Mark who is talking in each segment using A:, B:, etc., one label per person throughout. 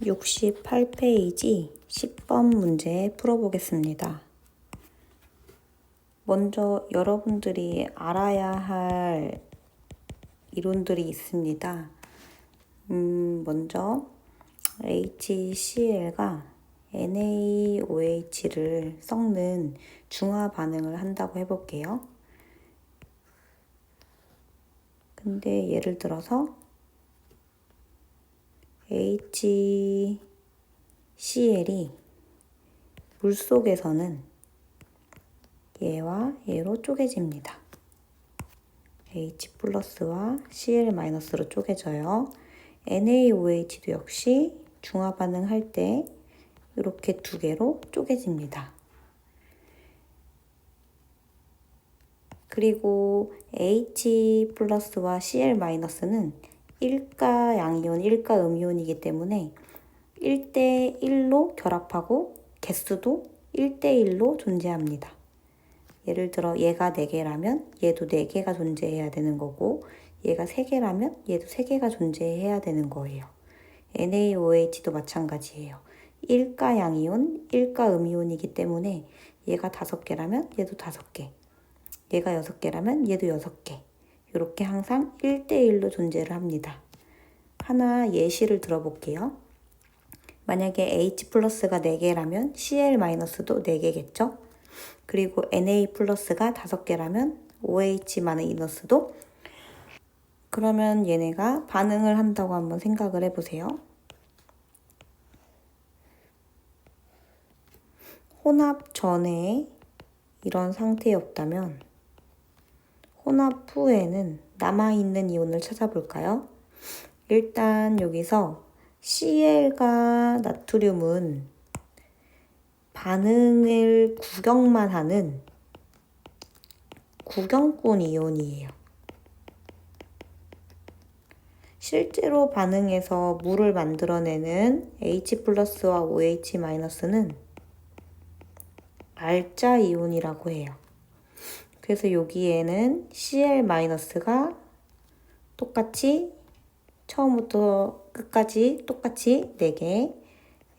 A: 68페이지 10번 문제 풀어보겠습니다. 먼저 여러분들이 알아야 할 이론들이 있습니다. 먼저 HCl가 NaOH를 섞는 중화 반응을 한다고 해볼게요. 근데 예를 들어서 HCl이 물속에서는 얘와 얘로 쪼개집니다. H 플러스와 Cl 마이너스로 쪼개져요. NaOH도 역시 중화 반응할 때 이렇게 두 개로 쪼개집니다. 그리고 H 플러스와 Cl 마이너스는 일가 양이온, 일가 음이온이기 때문에 1대1로 결합하고 개수도 1대1로 존재합니다. 예를 들어 얘가 4개라면 얘도 4개가 존재해야 되는 거고 얘가 3개라면 얘도 3개가 존재해야 되는 거예요. NaOH도 마찬가지예요. 일가 양이온, 일가 음이온이기 때문에 얘가 5개라면 얘도 5개, 얘가 6개라면 얘도 6개, 이렇게 항상 1대1로 존재를 합니다. 하나 예시를 들어볼게요. 만약에 H 플러스가 4개라면 Cl 마이너스도 4개겠죠? 그리고 Na 플러스가 5개라면 OH 마이너스도, 그러면 얘네가 반응을 한다고 한번 생각을 해보세요. 혼합 전에 이런 상태였다면 혼합 후에는 남아있는 이온을 찾아볼까요? 일단 여기서 Cl과 나트륨은 반응을 구경만 하는 구경꾼 이온이에요. 실제로 반응해서 물을 만들어내는 H 플러스와 OH 마이너스는 알짜 이온이라고 해요. 그래서 여기에는 Cl 마이너스가 똑같이 처음부터 끝까지 똑같이 4개,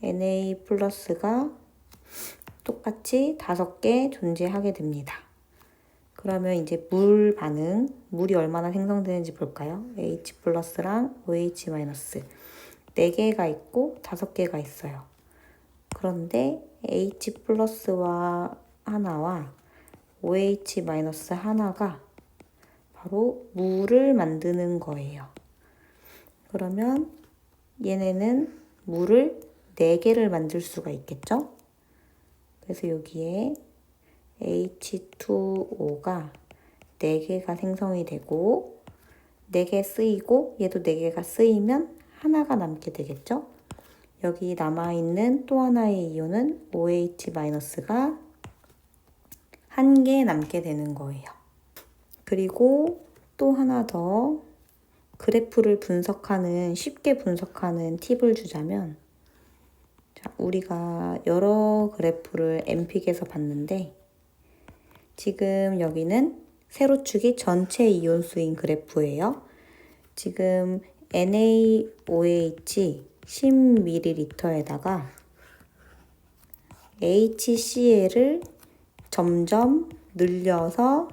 A: Na 플러스가 똑같이 5개 존재하게 됩니다. 그러면 이제 물 반응, 물이 얼마나 생성되는지 볼까요? H 플러스랑 OH 마이너스 4개가 있고 5개가 있어요. 그런데 H 플러스와 하나와 OH 마이너스 하나가 바로 물을 만드는 거예요. 그러면 얘네는 물을 4개를 만들 수가 있겠죠? 그래서 여기에 H2O가 4개가 생성이 되고 4개 쓰이고 얘도 4개가 쓰이면 하나가 남게 되겠죠? 여기 남아있는 또 하나의 이온은 OH-가 1개 남게 되는 거예요. 그리고 또 하나 더 그래프를 쉽게 분석하는 팁을 주자면, 자, 우리가 여러 그래프를 엠픽에서 봤는데 지금 여기는 세로축이 전체 이온수인 그래프예요. 지금 NaOH 10ml에다가 HCl을 점점 늘려서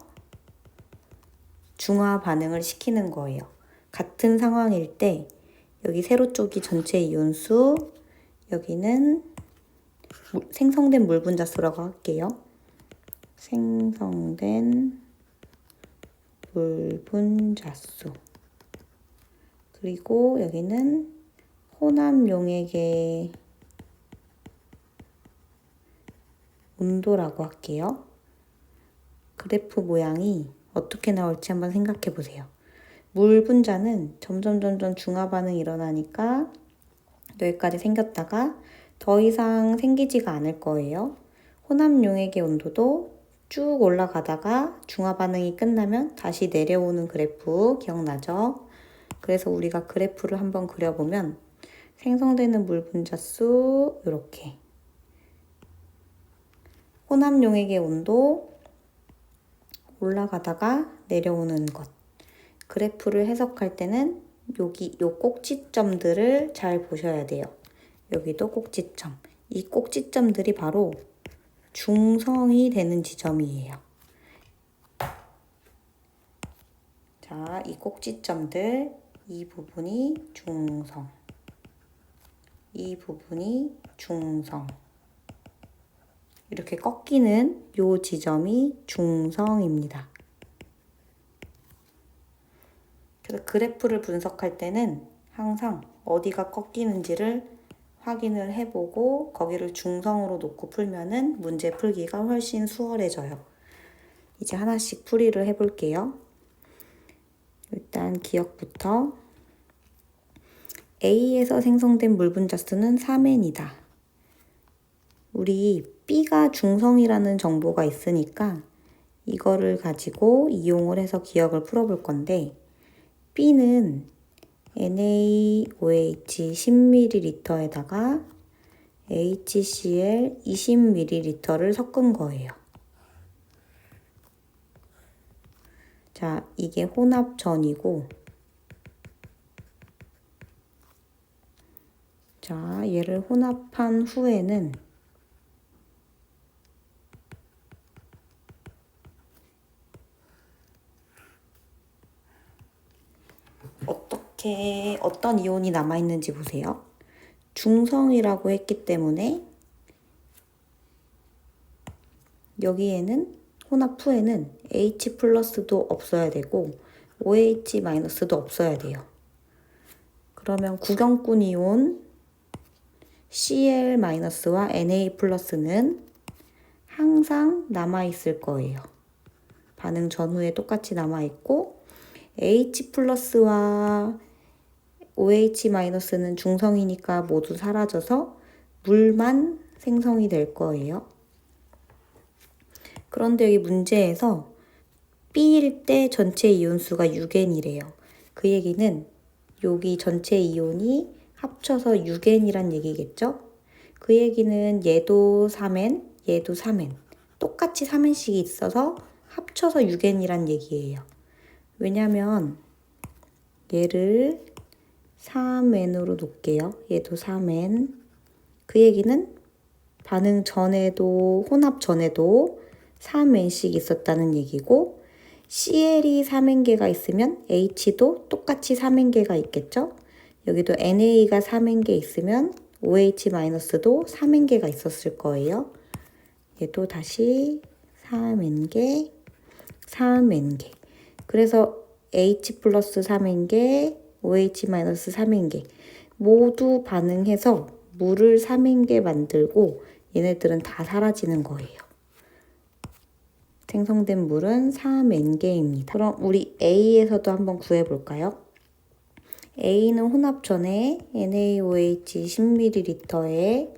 A: 중화 반응을 시키는 거예요. 같은 상황일 때 여기 세로 쪽이 전체 이온수, 여기는 생성된 물 분자수라고 할게요. 생성된 물 분자수. 그리고 여기는 혼합 용액의 온도라고 할게요. 그래프 모양이 어떻게 나올지 한번 생각해 보세요. 물 분자는 점점 중화 반응이 일어나니까 여기까지 생겼다가 더 이상 생기지가 않을 거예요. 혼합 용액의 온도도 쭉 올라가다가 중화 반응이 끝나면 다시 내려오는 그래프 기억나죠? 그래서 우리가 그래프를 한번 그려보면 생성되는 물 분자수 이렇게, 혼합 용액의 온도 올라가다가 내려오는 것. 그래프를 해석할 때는 여기 요 꼭지점들을 잘 보셔야 돼요. 여기도 꼭지점. 이 꼭지점들이 바로 중성이 되는 지점이에요. 자, 이 꼭지점들, 이 부분이 중성, 이 부분이 중성. 이렇게 꺾이는 요 지점이 중성입니다. 그래서 그래프를 분석할 때는 항상 어디가 꺾이는지를 확인을 해보고 거기를 중성으로 놓고 풀면은 문제 풀기가 훨씬 수월해져요. 이제 하나씩 풀이를 해볼게요. 일단 기억부터 A에서 생성된 물 분자수는 3n이다. 우리 B가 중성이라는 정보가 있으니까 이거를 가지고 이용을 해서 기억을 풀어볼 건데 B는 NaOH 10ml에다가 HCl 20ml를 섞은 거예요. 자, 이게 혼합전이고, 자, 얘를 혼합한 후에는 어떤 이온이 남아있는지 보세요. 중성이라고 했기 때문에 여기에는 혼합 후에는 H 플러스도 없어야 되고 OH 마이너스도 없어야 돼요. 그러면 구경꾼 이온 Cl 마이너스와 Na 플러스는 항상 남아있을 거예요. 반응 전후에 똑같이 남아있고 H 플러스와 OH 마이너스는 중성이니까 모두 사라져서 물만 생성이 될 거예요. 그런데 여기 문제에서 B일 때 전체 이온수가 6n이래요. 그 얘기는 여기 전체 이온이 합쳐서 6n이란 얘기겠죠? 그 얘기는 얘도 3n, 얘도 3n. 똑같이 3n씩이 있어서 합쳐서 6n이란 얘기예요. 왜냐면 얘를 3n으로 놓을게요. 얘도 3n. 그 얘기는 반응 전에도 혼합 전에도 3n씩 있었다는 얘기고 CL이 3n개가 있으면 H도 똑같이 3n개가 있겠죠? 여기도 NA가 3n개 있으면 OH-도 3n개가 있었을 거예요. 얘도 다시 3n개, 3n개. 그래서 H 플러스 3n개, OH 마이너스 3n개 모두 반응해서 물을 3n개 만들고 얘네들은 다 사라지는 거예요. 생성된 물은 3n개입니다. 그럼 우리 A에서도 한번 구해볼까요? A는 혼합 전에 NaOH 10ml에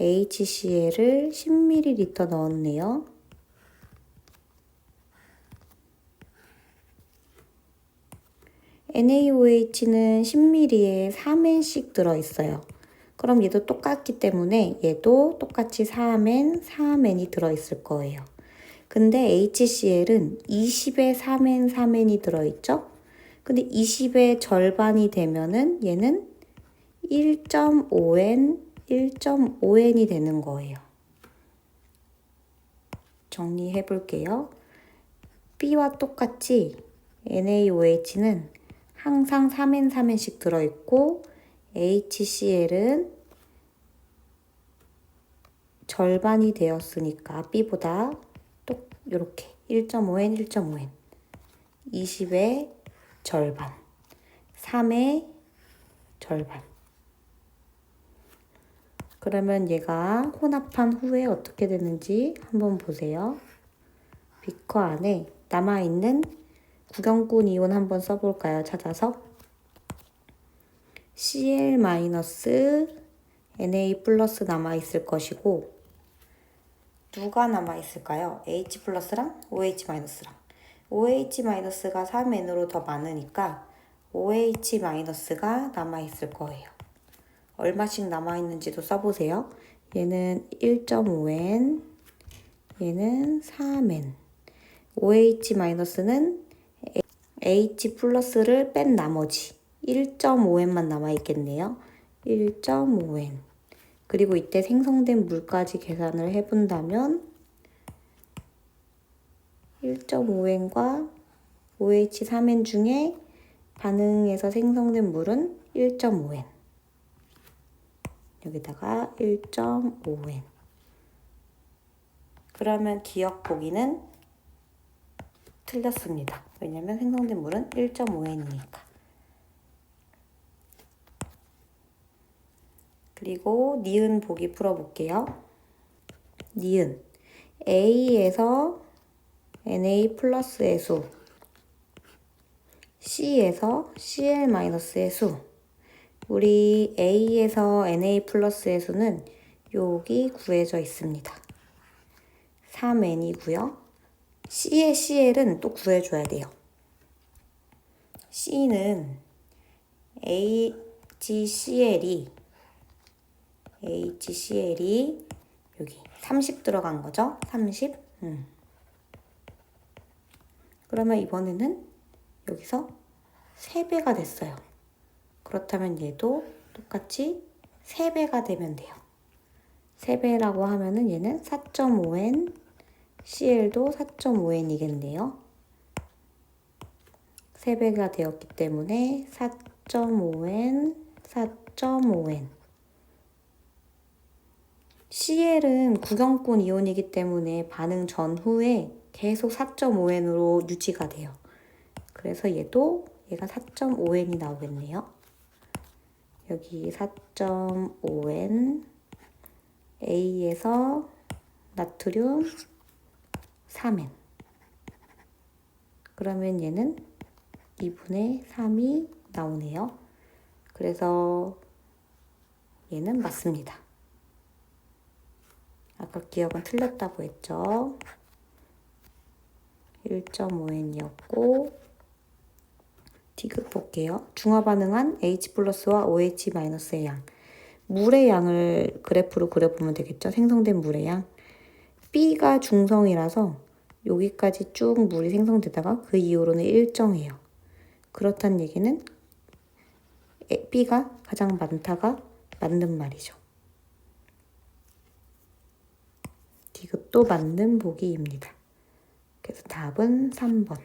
A: HCl을 10ml 넣었네요. NaOH는 10ml에 3n씩 들어있어요. 그럼 얘도 똑같기 때문에 얘도 똑같이 3n, 3n이 들어있을 거예요. 근데 HCl은 20에 3n, 3n이 들어있죠? 근데 20의 절반이 되면은 얘는 1.5n, 1.5n이 되는 거예요. 정리해 볼게요. B와 똑같이 NaOH는 항상 3n, 3n씩 들어있고 HCl은 절반이 되었으니까 B보다 또 이렇게 1.5n, 1.5n 20의 절반 3의 절반. 그러면 얘가 혼합한 후에 어떻게 되는지 한번 보세요. 비커 안에 남아있는 구경꾼 이온 한번 써볼까요? 찾아서 Cl 마이너스 Na 플러스 남아있을 것이고 누가 남아있을까요? H 플러스랑 OH 마이너스랑 OH 마이너스가 3n으로 더 많으니까 OH 마이너스가 남아있을 거예요. 얼마씩 남아있는지도 써보세요. 얘는 1.5n, 얘는 3n. OH 마이너스는 H 플러스를 뺀 나머지 1.5n만 남아있겠네요. 1.5n. 그리고 이때 생성된 물까지 계산을 해본다면 1.5N과 OH 3N 중에 반응에서 생성된 물은 1.5N. 여기다가 1.5N. 그러면 기억 보기는 틀렸습니다. 왜냐면 생성된 물은 1.5N이니까. 그리고 니은 보기 풀어볼게요. 니은 A에서 Na 플러스의 수, C에서 Cl-의 수. 우리 A에서 Na 플러스의 수는 여기 구해져 있습니다. 3N이고요. C의 Cl은 또 구해줘야 돼요. C는 HCl이 여기 30 들어간 거죠? 30. 그러면 이번에는 여기서 3배가 됐어요. 그렇다면 얘도 똑같이 3배가 되면 돼요. 3배라고 하면은 얘는 4.5N, CL도 4.5N이겠네요. 3배가 되었기 때문에 4.5N, 4.5N. CL은 구경꾼 이온이기 때문에 반응 전후에 계속 4.5N으로 유지가 돼요. 그래서 얘가 4.5N이 나오겠네요. 여기 4.5N, A에서 나트륨 3N. 그러면 얘는 2분의 3이 나오네요. 그래서 얘는 맞습니다. 아까 기억은 틀렸다고 했죠. 1.5N이었고 디귿 볼게요. 중화 반응한 H 플러스와 OH 마이너스의 양. 물의 양을 그래프로 그려보면 되겠죠. 생성된 물의 양. B가 중성이라서 여기까지 쭉 물이 생성되다가 그 이후로는 일정해요. 그렇다는 얘기는 B가 가장 많다가 맞는 말이죠. 디귿도 맞는 보기입니다. 그래서 답은 3번.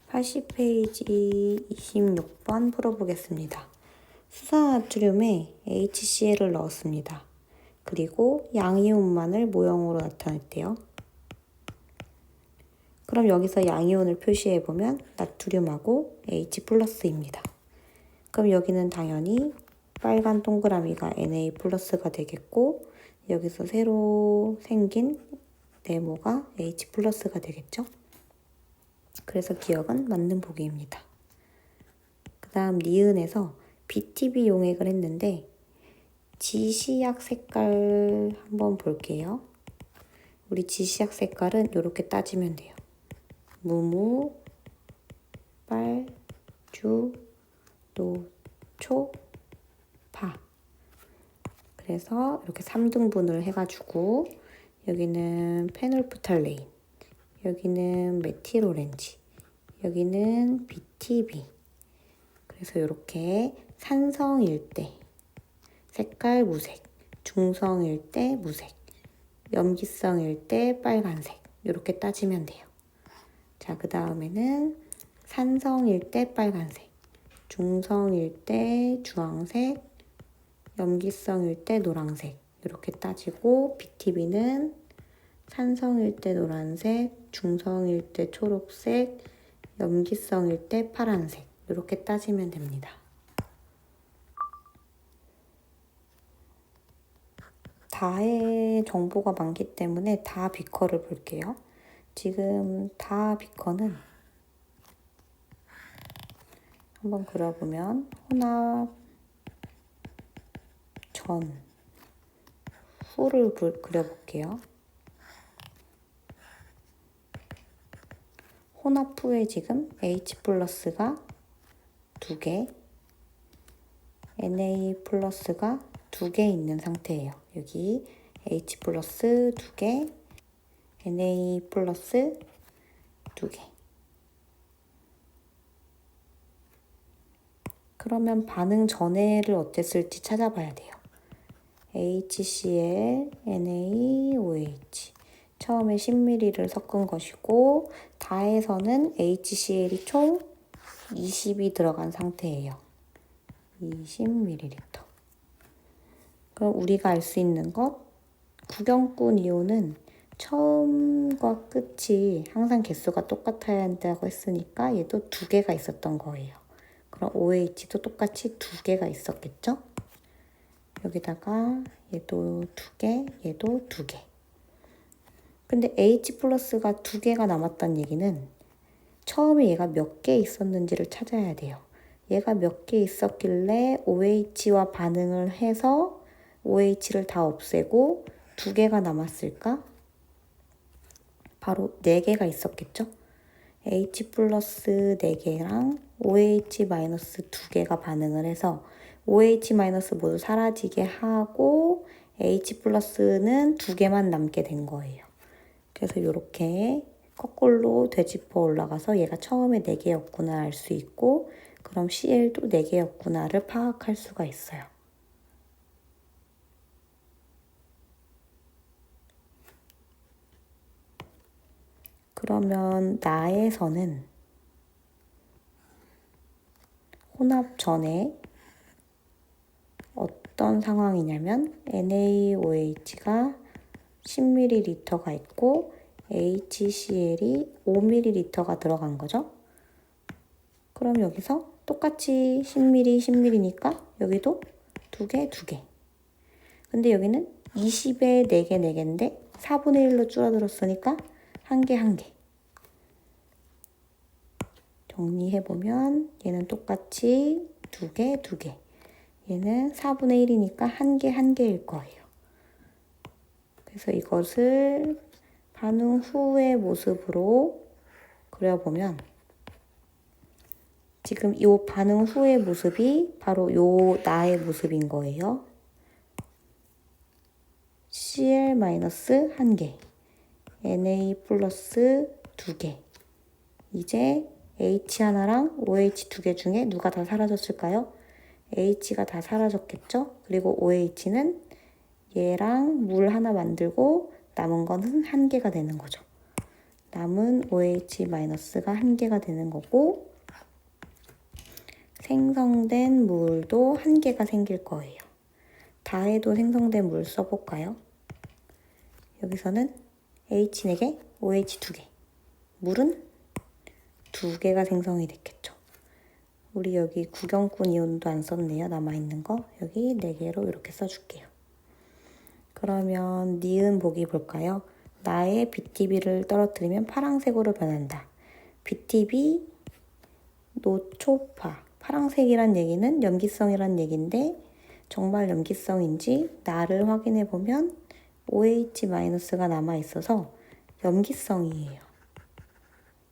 A: 80페이지 26번 풀어보겠습니다. 수산나트륨에 HCl을 넣었습니다. 그리고 양이온만을 모형으로 나타냈대요. 그럼 여기서 양이온을 표시해보면 나트륨하고 H 플러스입니다. 그럼 여기는 당연히 빨간 동그라미가 Na 플러스가 되겠고 여기서 새로 생긴 네모가 H 플러스가 되겠죠? 그래서 기억은 맞는 보기입니다. 그 다음 니은에서 BTB 용액을 했는데 지시약 색깔 한번 볼게요. 우리 지시약 색깔은 이렇게 따지면 돼요. 무무, 빨, 주, 노초, 파. 그래서 이렇게 3등분을 해가지고 여기는 페놀프탈레인, 여기는 메틸오렌지, 여기는 BTB. 그래서 이렇게 산성일 때 색깔 무색, 중성일 때 무색, 염기성일 때 빨간색. 이렇게 따지면 돼요. 자, 그 다음에는 산성일 때 빨간색, 중성일 때 주황색, 염기성일 때 노란색. 이렇게 따지고 BTB는 산성일 때 노란색, 중성일 때 초록색, 염기성일 때 파란색. 이렇게 따지면 됩니다. 다의 정보가 많기 때문에 다 비커를 볼게요. 지금 다 비커는 한번 그려보면 혼합 전, 후를 그려볼게요. 혼합 후에 지금 H 플러스가 2개, Na 플러스가 2개 있는 상태예요. 여기 H 플러스 2개, Na 플러스 2개. 그러면 반응 전해를 어땠을지 찾아봐야 돼요. HCl, NaOH. 처음에 10ml를 섞은 것이고 다에서는 HCl이 총 20이 들어간 상태예요. 20ml. 그럼 우리가 알 수 있는 것, 구경꾼 이온은 처음과 끝이 항상 개수가 똑같아야 한다고 했으니까 얘도 2개가 있었던 거예요. 그럼 OH도 똑같이 2개가 있었겠죠? 여기다가 얘도 2개, 얘도 2개. 근데 H 플러스가 2개가 남았다는 얘기는 처음에 얘가 몇 개 있었는지를 찾아야 돼요. 얘가 몇 개 있었길래 OH와 반응을 해서 OH를 다 없애고 2개가 남았을까? 바로 4개가 있었겠죠? H 플러스 4개랑 OH 마이너스 2개가 반응을 해서 OH 마이너스 모두 사라지게 하고 H 플러스는 2개만 남게 된 거예요. 그래서 이렇게 거꾸로 되짚어 올라가서 얘가 처음에 4개였구나 알 수 있고 그럼 CL도 4개였구나를 파악할 수가 있어요. 그러면 나에서는 혼합 전에 어떤 상황이냐면 NaOH가 10ml가 있고 HCl이 5ml가 들어간 거죠. 그럼 여기서 똑같이 10ml, 10ml니까 여기도 2개, 2개. 근데 여기는 20에 4개, 4개인데 4분의 1로 줄어들었으니까 1개, 1개. 정리해보면 얘는 똑같이 2개, 2개. 얘는 4분의 1이니까 1개, 1개일 거예요. 그래서 이것을 반응 후의 모습으로 그려보면 지금 이 반응 후의 모습이 바로 요 나의 모습인 거예요. Cl-1개, Na 플러스 2개. 이제 H 하나랑 OH 2개 중에 누가 다 사라졌을까요? H가 다 사라졌겠죠? 그리고 OH는 얘랑 물 하나 만들고 남은 거는 1개가 되는 거죠. 남은 OH-가 1개가 되는 거고 생성된 물도 1개가 생길 거예요. 다해도 생성된 물 써볼까요? 여기서는 H 4개, OH 2개. 물은 2개가 생성이 됐겠죠. 우리 여기 구경꾼 이온도 안 썼네요. 남아있는 거. 여기 4개로 이렇게 써줄게요. 그러면 니은 보기 볼까요? 나의 BTB를 떨어뜨리면 파란색으로 변한다. BTB 노초파. 파란색이란 얘기는 염기성이란 얘기인데 정말 염기성인지 나를 확인해 보면 OH-가 남아있어서 염기성이에요.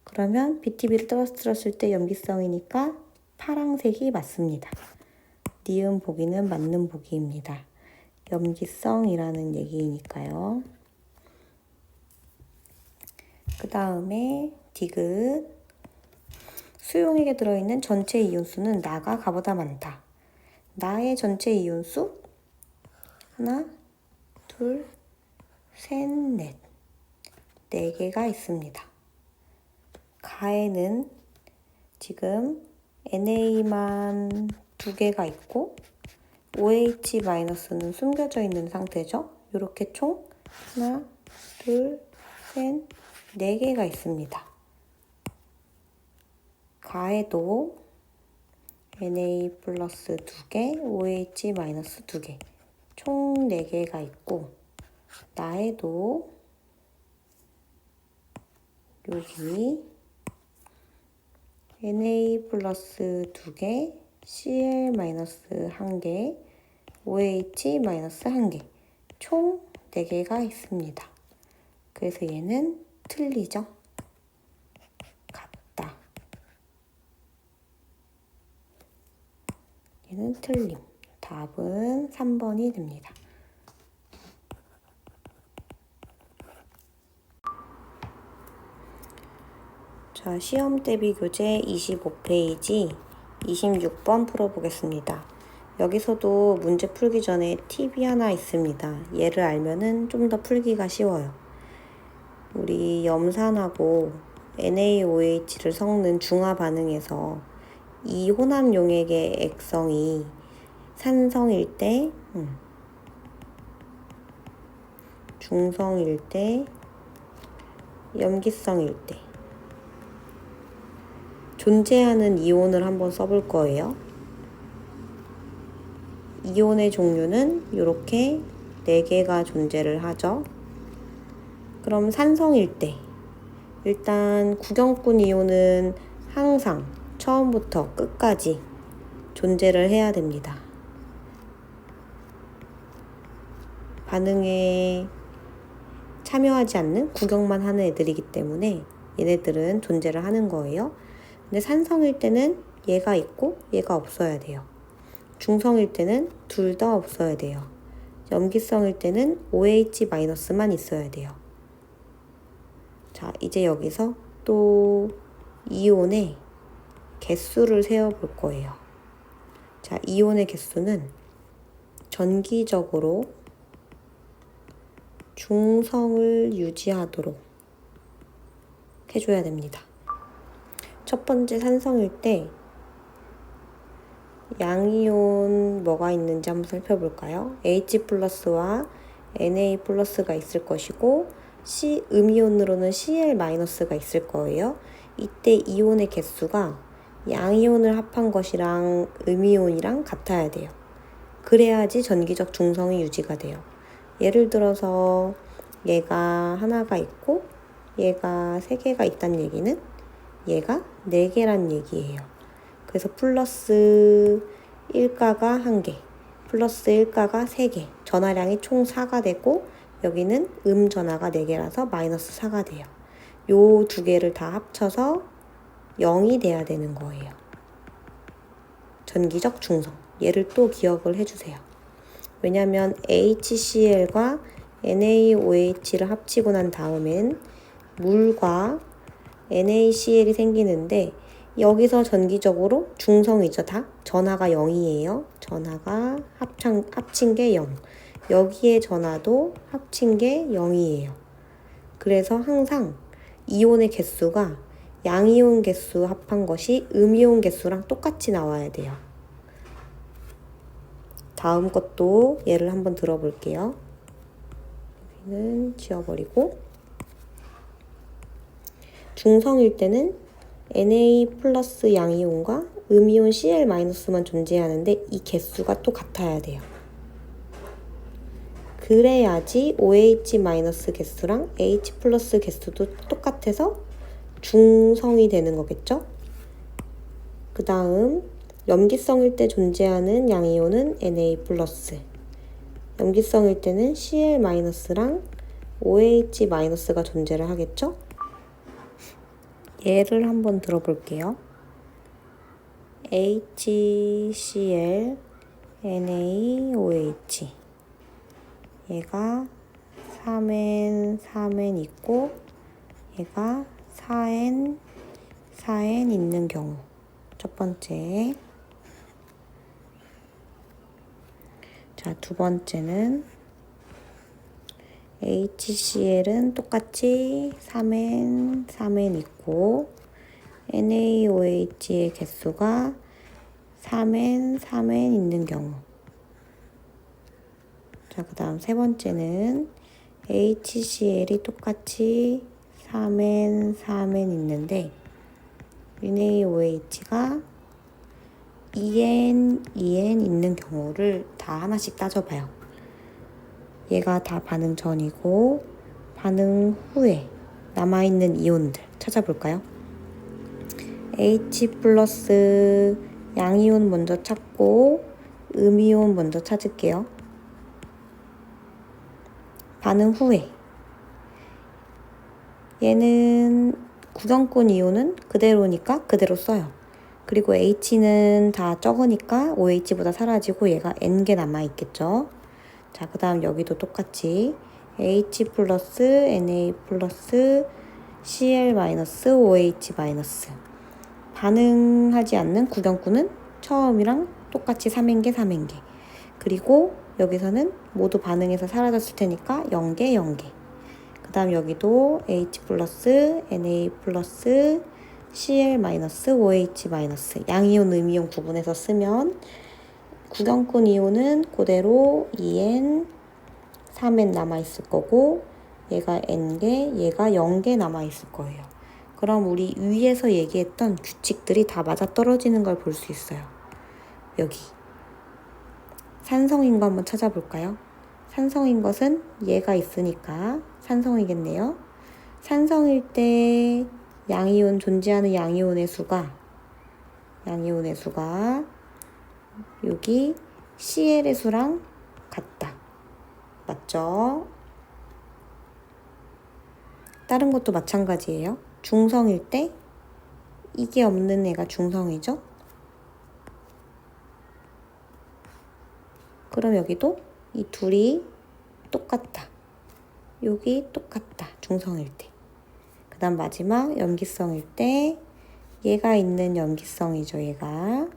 A: 그러면 BTB를 떨어뜨렸을 때 염기성이니까 파란색이 맞습니다. 니은 보기는 맞는 보기입니다. 염기성이라는 얘기니까요. 그 다음에 디귿. 수용액에 들어있는 전체 이온수는 나가 가보다 많다. 나의 전체 이온수 하나, 둘, 셋, 넷. 4개가 있습니다. 가에는 지금 NA만 2개가 있고 OH-는 숨겨져 있는 상태죠. 이렇게 총 하나, 둘, 셋, 4개가 있습니다. 가에도 Na 플러스 2개, OH 마이너스 2개, 총 4개가 있고 나에도 여기 Na 플러스 2개, Cl 마이너스 1개, OH 마이너스 1개, 총 4개가 있습니다. 그래서 얘는 틀리죠? 같다. 얘는 틀림. 답은 3번이 됩니다. 자, 시험 대비 교재 25페이지 26번 풀어보겠습니다. 여기서도 문제 풀기 전에 팁이 하나 있습니다. 얘를 알면은 좀 더 풀기가 쉬워요. 우리 염산하고 NaOH를 섞는 중화 반응에서 이 혼합 용액의 액성이 산성일 때, 중성일 때, 염기성일 때 존재하는 이온을 한번 써볼 거예요. 이온의 종류는 이렇게 4개가 존재를 하죠. 그럼 산성일 때 일단 구경꾼 이온은 항상 처음부터 끝까지 존재를 해야 됩니다. 반응에 참여하지 않는 구경만 하는 애들이기 때문에 얘네들은 존재를 하는 거예요. 근데 산성일 때는 얘가 있고 얘가 없어야 돼요. 중성일 때는 둘 다 없어야 돼요. 염기성일 때는 OH-만 있어야 돼요. 자, 이제 여기서 또 이온의 개수를 세어볼 거예요. 자, 이온의 개수는 전기적으로 중성을 유지하도록 해줘야 됩니다. 첫 번째 산성일 때 양이온 뭐가 있는지 한번 살펴볼까요? H+와 Na+가 있을 것이고 음이온으로는 Cl- 가 있을 거예요. 이때 이온의 개수가 양이온을 합한 것이랑 음이온이랑 같아야 돼요. 그래야지 전기적 중성이 유지가 돼요. 예를 들어서 얘가 하나가 있고 얘가 3개가 있다는 얘기는 얘가 4개란 얘기예요. 그래서 플러스 1가가 1개, 플러스 1가가 3개, 전하량이 총 4가 되고 여기는 전하가 4개라서 마이너스 4가 돼요. 요 2개를 다 합쳐서 0이 돼야 되는 거예요. 전기적 중성. 얘를 또 기억을 해주세요. 왜냐면 HCl과 NaOH를 합치고 난 다음엔 물과 NaCl이 생기는데 여기서 전기적으로 중성이죠. 다 전하가 0이에요. 전하가 합친 게 0. 여기에 전하도 합친 게 0이에요. 그래서 항상 이온의 개수가 양이온 개수 합한 것이 음이온 개수랑 똑같이 나와야 돼요. 다음 것도 예를 한번 들어볼게요. 여기는 지워버리고 중성일 때는 Na 플러스 양이온과 음이온 Cl-만 존재하는데 이 개수가 또 같아야 돼요. 그래야지 OH- 개수랑 H 플러스 개수도 똑같아서 중성이 되는 거겠죠? 그 다음 염기성일 때 존재하는 양이온은 Na 플러스, 염기성일 때는 Cl-랑 OH-가 존재를 하겠죠? 예를 한번 들어볼게요. HCl, NaOH. 얘가 3N 있고 얘가 4N 있는 경우. 첫 번째. 자, 두 번째는 HCl은 똑같이 3N 있고 NaOH의 개수가 3N 있는 경우. 자, 그 다음 세 번째는 HCl이 똑같이 3N 있는데 NaOH가 2N 있는 경우를 다 하나씩 따져봐요. 얘가 다 반응 전이고 반응 후에 남아있는 이온들 찾아볼까요? H 플러스 양이온 먼저 찾고 음이온 먼저 찾을게요. 반응 후에 얘는 구경꾼 이온은 그대로니까 그대로 써요. 그리고 H는 다 적으니까 OH보다 사라지고 얘가 N개 남아있겠죠. 자, 그 다음 여기도 똑같이 H 플러스 Na 플러스 Cl 마이너스 OH 마이너스 반응하지 않는 구경꾼은 처음이랑 똑같이 3행계, 3행계. 그리고 여기서는 모두 반응해서 사라졌을 테니까 0개, 0개. 그 다음 여기도 H 플러스, Na 플러스, Cl 마이너스, OH 마이너스. 양이온, 음이온 구분해서 쓰면 구경꾼 이온은 그대로 2N, 3N 남아있을 거고 얘가 N개, 얘가 0개 남아있을 거예요. 그럼 우리 위에서 얘기했던 규칙들이 다 맞아떨어지는 걸 볼 수 있어요. 여기 산성인 거 한번 찾아볼까요? 산성인 것은 얘가 있으니까 산성이겠네요. 산성일 때 양이온, 존재하는 양이온의 수가 여기 Cl의 수랑 같다. 맞죠? 다른 것도 마찬가지예요. 중성일 때 이게 없는 애가 중성이죠? 그럼 여기도 이 둘이 똑같다. 여기 똑같다. 중성일 때. 그 다음 마지막 염기성일 때 얘가 있는 염기성이죠. 얘가.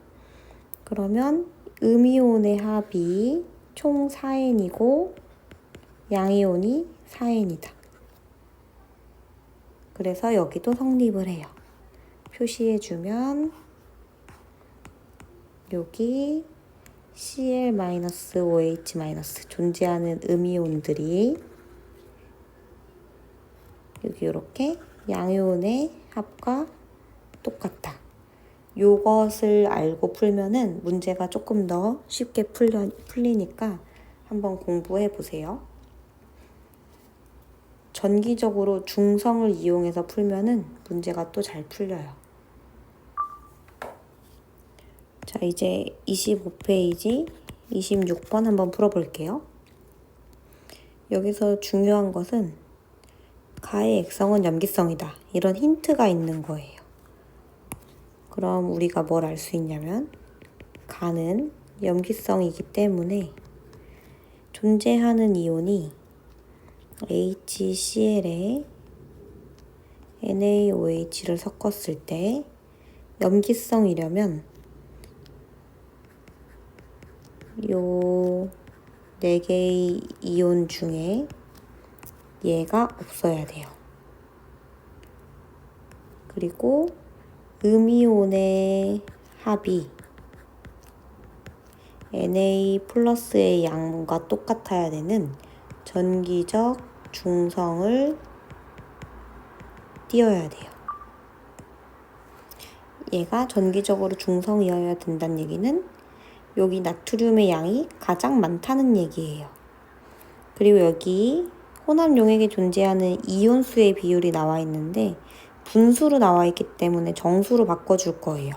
A: 그러면 음이온의 합이 총 4N이고 양이온이 4N이다. 그래서 여기도 성립을 해요. 표시해주면 여기 Cl-OH- 존재하는 음이온들이 여기 이렇게 양이온의 합과 똑같다. 요것을 알고 풀면은 문제가 조금 더 쉽게 풀리니까 한번 공부해 보세요. 전기적으로 중성을 이용해서 풀면은 문제가 또 잘 풀려요. 자, 이제 25페이지 26번 한번 풀어볼게요. 여기서 중요한 것은 가의 액성은 염기성이다. 이런 힌트가 있는 거예요. 그럼 우리가 뭘 알 수 있냐면 가는 염기성이기 때문에 존재하는 이온이 HCl에 NaOH를 섞었을 때 염기성이려면 요 4개의 이온 중에 얘가 없어야 돼요. 그리고 음이온의 합이 Na 플러스의 양과 똑같아야 되는 전기적 중성을 띄어야 돼요. 얘가 전기적으로 중성이어야 된다는 얘기는 여기 나트륨의 양이 가장 많다는 얘기예요. 그리고 여기 혼합 용액에 존재하는 이온수의 비율이 나와 있는데 분수로 나와 있기 때문에 정수로 바꿔줄 거예요.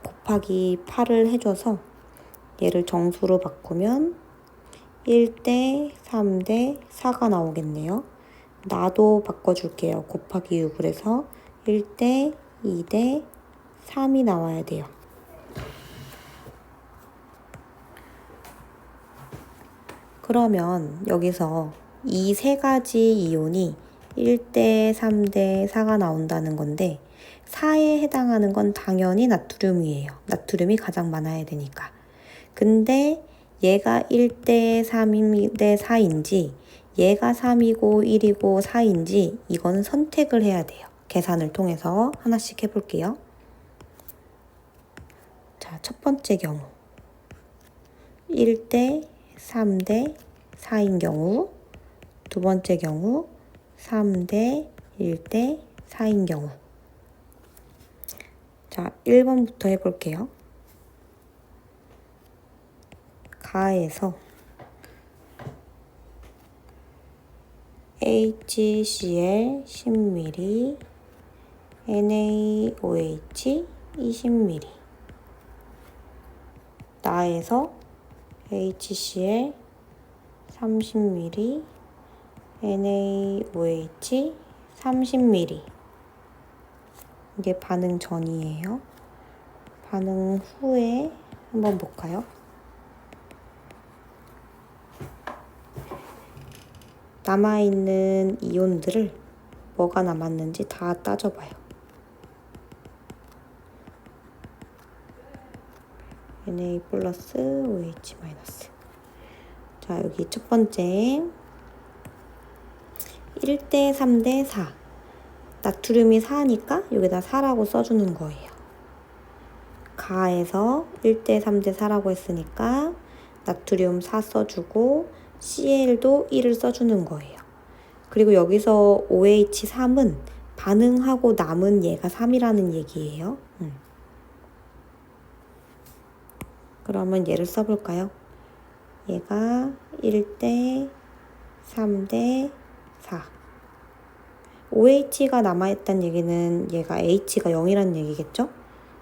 A: 곱하기 8을 해줘서 얘를 정수로 바꾸면 1대 3대 4가 나오겠네요. 나도 바꿔줄게요. 곱하기 6을 해서 1대 2대 3이 나와야 돼요. 그러면 여기서 이 세 가지 이온이 1대 3대 4가 나온다는 건데 4에 해당하는 건 당연히 나트륨이에요. 나트륨이 가장 많아야 되니까. 근데 얘가 1대 3대 4인지 얘가 3이고 1이고 4인지 이거는 선택을 해야 돼요. 계산을 통해서 하나씩 해볼게요. 자, 첫 번째 경우 1대 3대 4인 경우, 두 번째 경우 3대 1대 4인 경우. 자, 1번부터 해볼게요. 가에서 HCl 10ml, NaOH 20ml. 나에서 HCl 30ml, NaOH 30ml. 이게 반응 전이에요. 반응 후에 한번 볼까요? 남아있는 이온들을 뭐가 남았는지 다 따져봐요. Na 플러스 OH 마이너스. 자, 여기 첫 번째 1대 3대 4. 나트륨이 4니까 여기다 4라고 써주는 거예요. 가에서 1대 3대 4라고 했으니까 나트륨 4 써주고 Cl도 1을 써주는 거예요. 그리고 여기서 OH3은 반응하고 남은 얘가 3이라는 얘기예요. 그러면 얘를 써볼까요? 얘가 1대 3대 4. OH가 남아있다는 얘기는 얘가 H가 0이라는 얘기겠죠?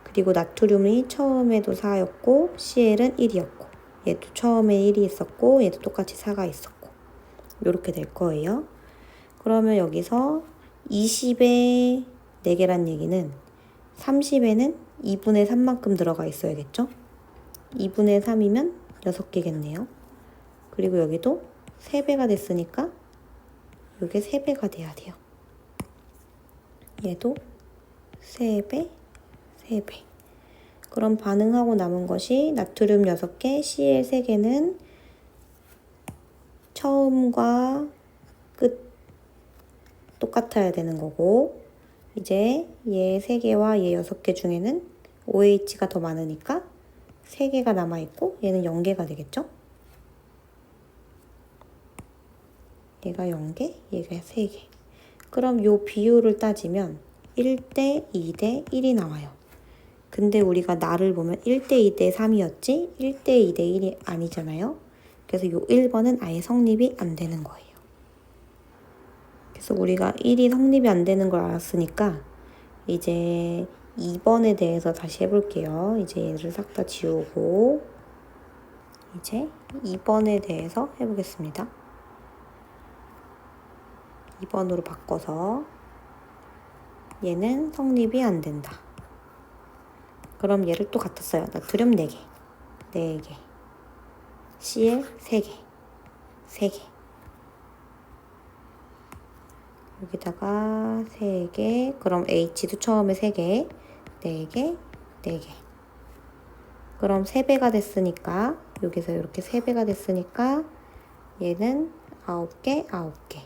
A: 그리고 나트륨이 처음에도 4였고 CL은 1이었고 얘도 처음에 1이 있었고 얘도 똑같이 4가 있었고 이렇게 될 거예요. 그러면 여기서 20에 4개란 얘기는 30에는 2분의 3만큼 들어가 있어야겠죠? 2분의 3이면 6개겠네요. 그리고 여기도 3배가 됐으니까 이게 3배가 돼야 돼요. 얘도 3배, 3배. 그럼 반응하고 남은 것이 나트륨 6개, CL 3개는 처음과 끝 똑같아야 되는 거고 이제 얘 3개와 얘 6개 중에는 OH가 더 많으니까 3개가 남아있고 얘는 0개가 되겠죠? 얘가 0개, 얘가 3개. 그럼 요 비율을 따지면 1대 2대 1이 나와요. 근데 우리가 나를 보면 1대 2대 3이었지 1대 2대 1이 아니잖아요. 그래서 요 1번은 아예 성립이 안 되는 거예요. 그래서 우리가 1이 성립이 안 되는 걸 알았으니까 이제 2번에 대해서 다시 해볼게요. 이제 얘를 싹 다 지우고 이제 2번에 대해서 해보겠습니다. 2번으로 바꿔서 얘는 성립이 안 된다. 그럼 얘를 또 갖다 써요. 나트륨 4개, 4개, CL 3개, 3개. 여기다가 3개, 그럼 H도 처음에 3개, 4개, 4개. 그럼 3배가 됐으니까, 여기서 이렇게 3배가 됐으니까, 얘는 9개, 9개.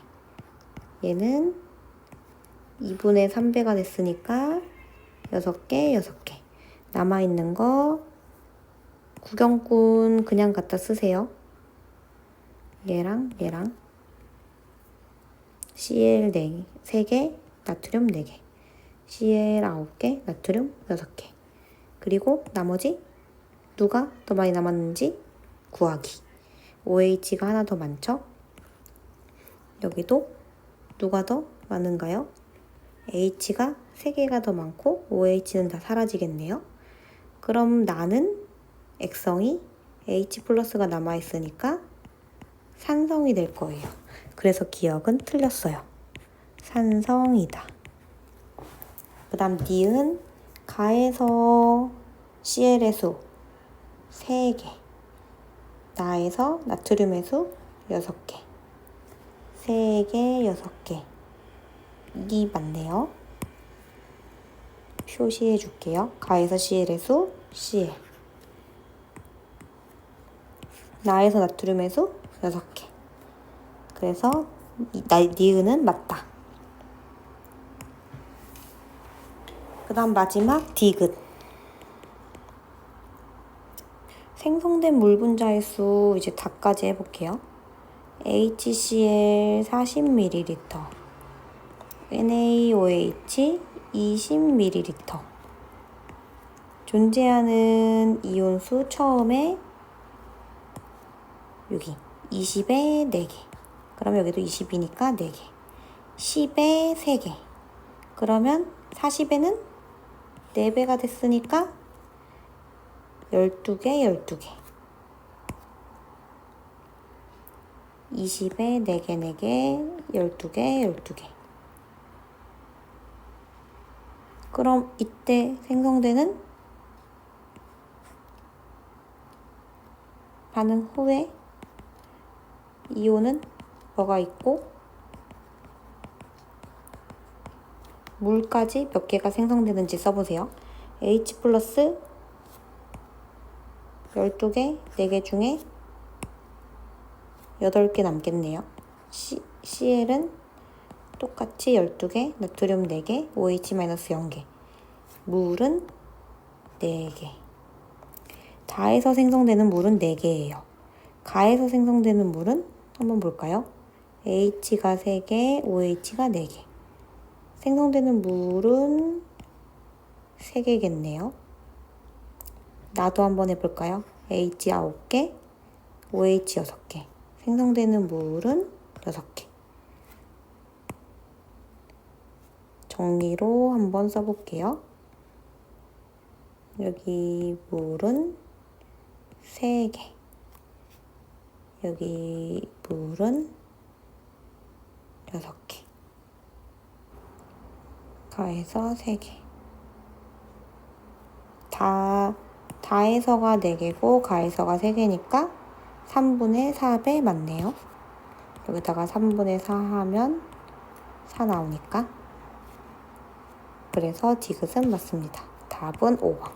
A: 얘는 2분의 3배가 됐으니까, 6개, 6개. 남아있는 거, 구경꾼 그냥 갖다 쓰세요. 얘랑, 얘랑. CL 3개, 나트륨 4개. CL 9개, 나트륨 6개. 그리고 나머지 누가 더 많이 남았는지 구하기. OH가 하나 더 많죠? 여기도 누가 더 많은가요? H가 3개가 더 많고 OH는 다 사라지겠네요. 그럼 나는 액성이 H 플러스가 남아있으니까 산성이 될 거예요. 그래서 기억은 틀렸어요. 산성이다. 그 다음 니은 가에서 CL의 수 3개, 나에서 나트륨의 수 6개, 3개, 6개. 이 맞네요. 표시해 줄게요. 가에서 CL의 수 CL, 나에서 나트륨의 수 6개. 그래서 니은은 맞다. 그 다음 마지막 디귿. 생성된 물 분자의 수 이제 다까지 해볼게요. HCl 40ml, NaOH 20ml. 존재하는 이온수 처음에 여기 20에 4개. 그럼 여기도 20이니까 4개. 10에 3개. 그러면 40에는 4배가 됐으니까 12개, 12개. 20에 4개, 4개, 12개, 12개. 그럼 이때 생성되는 반응 후에 이온은 뭐가 있고 물까지 몇 개가 생성되는지 써보세요. H 플러스 12개, 4개 중에 8개 남겠네요. CL은 똑같이 12개, 나트륨 4개, OH-0개. 물은 4개. 다에서 생성되는 물은 4개예요. 가에서 생성되는 물은 한번 볼까요? H가 3개, OH가 4개. 생성되는 물은 3개겠네요. 나도 한번 해볼까요? H 9개, OH 6개. 생성되는 물은 6개. 정리로 한번 써볼게요. 여기 물은 3개. 여기 물은 6개. 가에서 3개. 다에서가 4개고 가에서가 3개니까 3분의 4배 맞네요. 여기다가 3분의 4 하면 4 나오니까. 그래서 디귿은 맞습니다. 답은 5번.